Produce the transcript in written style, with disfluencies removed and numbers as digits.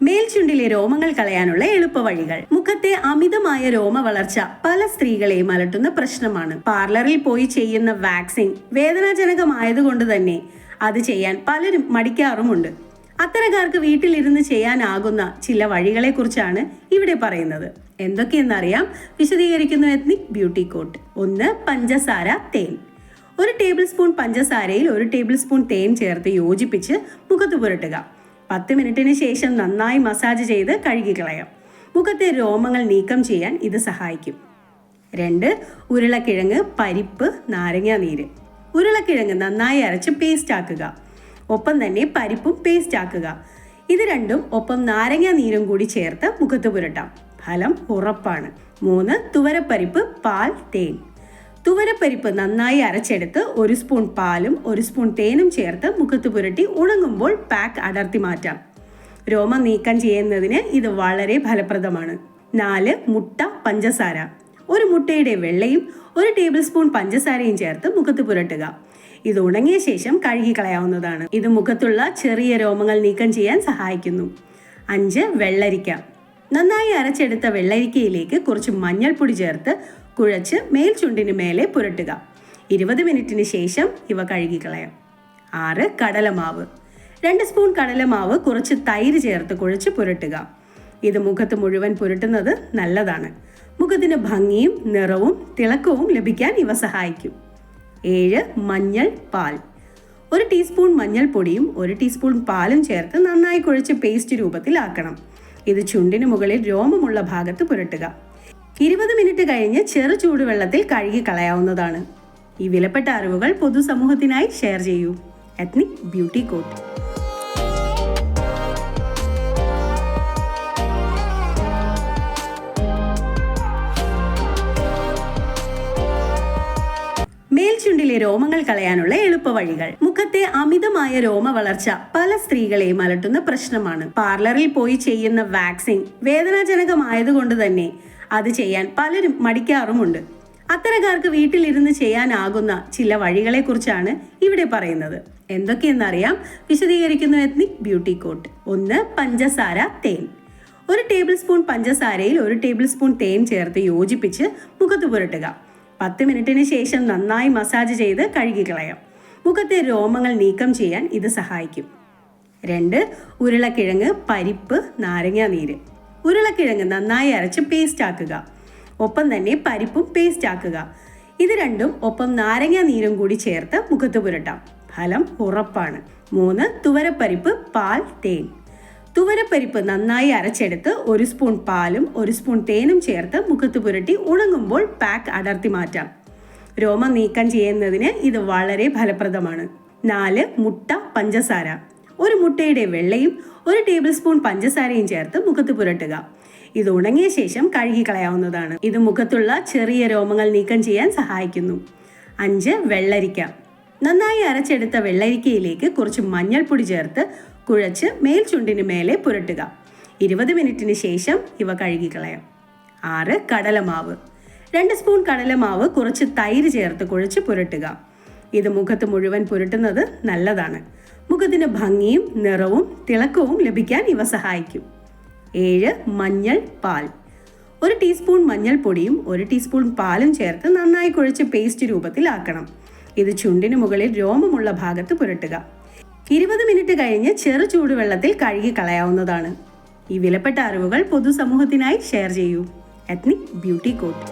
മേൽചുണ്ടിലെ രോമങ്ങൾ കളയാനുള്ള എളുപ്പവഴികൾ. മുഖത്തെ അമിതമായ രോമ വളർച്ച പല സ്ത്രീകളെയും അലട്ടുന്ന പ്രശ്നമാണ്. പാർലറിൽ പോയി ചെയ്യുന്ന വാക്സിംഗ് വേദനാജനകമായതുകൊണ്ട് തന്നെ അത് ചെയ്യാൻ പലരും മടിക്കാറുമുണ്ട്. അത്തരക്കാർക്ക് വീട്ടിലിരുന്ന് ചെയ്യാനാകുന്ന ചില വഴികളെ കുറിച്ചാണ് ഇവിടെ പറയുന്നത്. എന്തൊക്കെയെന്നറിയാം, വിശദീകരിക്കുന്നു എത്നിക് ബ്യൂട്ടി കോട്ട്. 1. പഞ്ചസാര തേൻ. 1 ടേബിൾ സ്പൂൺ പഞ്ചസാരയിൽ 1 ടേബിൾ സ്പൂൺ തേൻ ചേർത്ത് യോജിപ്പിച്ച് മുഖത്ത് പുരട്ടുക. 10 മിനിറ്റിന് ശേഷം നന്നായി മസാജ് ചെയ്ത് കഴുകിക്കളയാം. മുഖത്തെ രോമങ്ങൾ നീക്കം ചെയ്യാൻ ഇത് സഹായിക്കും. 2. ഉരുളക്കിഴങ്ങ്, പരിപ്പ്, നാരങ്ങ നീര്. ഉരുളക്കിഴങ്ങ് നന്നായി അരച്ച് പേസ്റ്റ് ആക്കുക. ഒപ്പം തന്നെ പരിപ്പും പേസ്റ്റ് ആക്കുക. ഇത് രണ്ടും ഒപ്പം നാരങ്ങ നീരും കൂടി ചേർത്ത് മുഖത്ത് പുരട്ടാം. ഫലം ഉറപ്പാണ്. 3. തുവരപ്പരിപ്പ്, പാൽ, തേൻ. തുവരപ്പരിപ്പ് നന്നായി അരച്ചെടുത്ത് 1 സ്പൂൺ പാലും 1 സ്പൂൺ തേനും ചേർത്ത് മുഖത്ത് പുരട്ടി ഉണങ്ങുമ്പോൾ പാക്ക് അടർത്തി മാറ്റാം. രോമം നീക്കം ചെയ്യുന്നതിന് ഇത് വളരെ ഫലപ്രദമാണ്. 4. മുട്ട, പഞ്ചസാര. 1 മുട്ടയുടെ വെള്ളയും 1 ടേബിൾ സ്പൂൺ പഞ്ചസാരയും ചേർത്ത് മുഖത്ത് പുരട്ടുക. ഇത് ഉണങ്ങിയ ശേഷം കഴുകിക്കളയാവുന്നതാണ്. ഇത് മുഖത്തുള്ള ചെറിയ രോമങ്ങൾ നീക്കം ചെയ്യാൻ സഹായിക്കുന്നു. 5. വെള്ളരിക്ക. നന്നായി അരച്ചെടുത്ത വെള്ളരിക്കയിലേക്ക് കുറച്ച് മഞ്ഞൾപ്പൊടി ചേർത്ത് കുഴച്ച് മേൽചുണ്ടിന് മേലെ പുരട്ടുക. 20 മിനിറ്റിന് ശേഷം ഇവ കഴുകിക്കളയാം. 6. കടലമാവ്. 2 സ്പൂൺ കടലമാവ് കുറച്ച് തൈര് ചേർത്ത് കുഴച്ച് പുരട്ടുക. ഇത് മുഖത്ത് മുഴുവൻ പുരട്ടുന്നത് നല്ലതാണ്. മുഖത്തിന് ഭംഗിയും നിറവും തിളക്കവും ലഭിക്കാൻ ഇവ സഹായിക്കും. 7. മഞ്ഞൾ, പാൽ. 1 ടീസ്പൂൺ മഞ്ഞൾപ്പൊടിയും 1 ടീസ്പൂൺ പാലും ചേർത്ത് നന്നായി കുഴച്ച് പേസ്റ്റ് രൂപത്തിലാക്കണം. ഇത് ചുണ്ടിന് മുകളിൽ രോമമുള്ള ഭാഗത്ത് പുരട്ടുക. 20 മിനിറ്റ് കഴിഞ്ഞ് ചെറു ചൂടുവെള്ളത്തിൽ കഴുകി കളയാവുന്നതാണ്. ഈ വിലപ്പെട്ട അറിവുകൾ പൊതുസമൂഹത്തിനായി ഷെയർ ചെയ്യൂ. Ethnic beauty coat. മേൽചുണ്ടിലെ രോമങ്ങൾ കളയാനുള്ള എളുപ്പവഴികൾ. മുഖത്തെ അമിതമായ രോമ വളർച്ച പല സ്ത്രീകളെയും അലട്ടുന്ന പ്രശ്നമാണ്. പാർലറിൽ പോയി ചെയ്യുന്ന വാക്സിംഗ് വേദനാജനകമായതുകൊണ്ട് തന്നെ അത് ചെയ്യാൻ പലരും മടിക്കാറുമുണ്ട്. അത്തരക്കാർക്ക് വീട്ടിലിരുന്ന് ചെയ്യാനാകുന്ന ചില വഴികളെ കുറിച്ചാണ് ഇവിടെ പറയുന്നത്. എന്തൊക്കെയെന്നറിയാം, വിശദീകരിക്കുന്നു എത്നിക് ബ്യൂട്ടി കോട്ട്. 1. പഞ്ചസാര തേൻ. 1 ടേബിൾ സ്പൂൺ പഞ്ചസാരയിൽ 1 ടേബിൾ സ്പൂൺ തേൻ ചേർത്ത് യോജിപ്പിച്ച് മുഖത്ത് പുരട്ടുക. 10 മിനിറ്റിന് ശേഷം നന്നായി മസാജ് ചെയ്ത് കഴുകിക്കളയാം. മുഖത്തെ രോമങ്ങൾ നീക്കം ചെയ്യാൻ ഇത് സഹായിക്കും. 2. ഉരുളക്കിഴങ്ങ്, പരിപ്പ്, നാരങ്ങ നീര്. ഉരുളക്കിഴങ്ങ് നന്നായി അരച്ച് പേസ്റ്റ് ആക്കുക. ഒപ്പം തന്നെ പരിപ്പും പേസ്റ്റ് ആക്കുക. ഇത് രണ്ടും ഒപ്പം നാരങ്ങ നീരും കൂടി ചേർത്ത് മുഖത്ത് പുരട്ടാം. ഫലം ഉറപ്പാണ്. 3. തുവരപ്പരിപ്പ്, പാൽ, തേൻ. തുവരപ്പരിപ്പ് നന്നായി അരച്ചെടുത്ത് 1 സ്പൂൺ പാലും 1 സ്പൂൺ തേനും ചേർത്ത് മുഖത്ത് പുരട്ടി ഉണങ്ങുമ്പോൾ പാക്ക് അടർത്തി മാറ്റാം. രോമം നീക്കം ചെയ്യുന്നതിന് ഇത് വളരെ ഫലപ്രദമാണ്. 4. മുട്ട, പഞ്ചസാര. 1 മുട്ടയുടെ വെള്ളയും 1 ടേബിൾ സ്പൂൺ പഞ്ചസാരയും ചേർത്ത് മുഖത്ത് പുരട്ടുക. ഇത് ഉണങ്ങിയ ശേഷം കഴുകിക്കളയാവുന്നതാണ്. ഇത് മുഖത്തുള്ള ചെറിയ രോമങ്ങൾ നീക്കം ചെയ്യാൻ സഹായിക്കുന്നു. 5. വെള്ളരിക്ക. നന്നായി അരച്ചെടുത്ത വെള്ളരിക്കയിലേക്ക് കുറച്ച് മഞ്ഞൾപ്പൊടി ചേർത്ത് കുഴച്ച് മേൽചുണ്ടിന് മേലെ പുരട്ടുക. 20 മിനിറ്റിന് ശേഷം ഇവ കഴുകിക്കളയാം. 6. കടലമാവ്. 2 സ്പൂൺ കടലമാവ് കുറച്ച് തൈര് ചേർത്ത് കുഴച്ച് പുരട്ടുക. ഇത് മുഖത്ത് മുഴുവൻ പുരട്ടുന്നത് നല്ലതാണ്. മുഖത്തിന് ഭംഗിയും നിറവും തിളക്കവും ലഭിക്കാൻ ഇവ സഹായിക്കും. 7. മഞ്ഞൾ, പാൽ. 1 ടീസ്പൂൺ മഞ്ഞൾപ്പൊടിയും 1 ടീസ്പൂൺ പാലും ചേർത്ത് നന്നായി കുഴച്ച് പേസ്റ്റ് രൂപത്തിലാക്കണം. ഇത് ചുണ്ടിന് മുകളിൽ രോമമുള്ള ഭാഗത്ത് പുരട്ടുക. 20 മിനിറ്റ് കഴിഞ്ഞ് ചെറു ചൂടുവെള്ളത്തിൽ കഴുകി കളയാവുന്നതാണ്. ഈ വിലപ്പെട്ട അറിവുകൾ പൊതുസമൂഹത്തിനായി ഷെയർ ചെയ്യൂ. Ethnic beauty coat.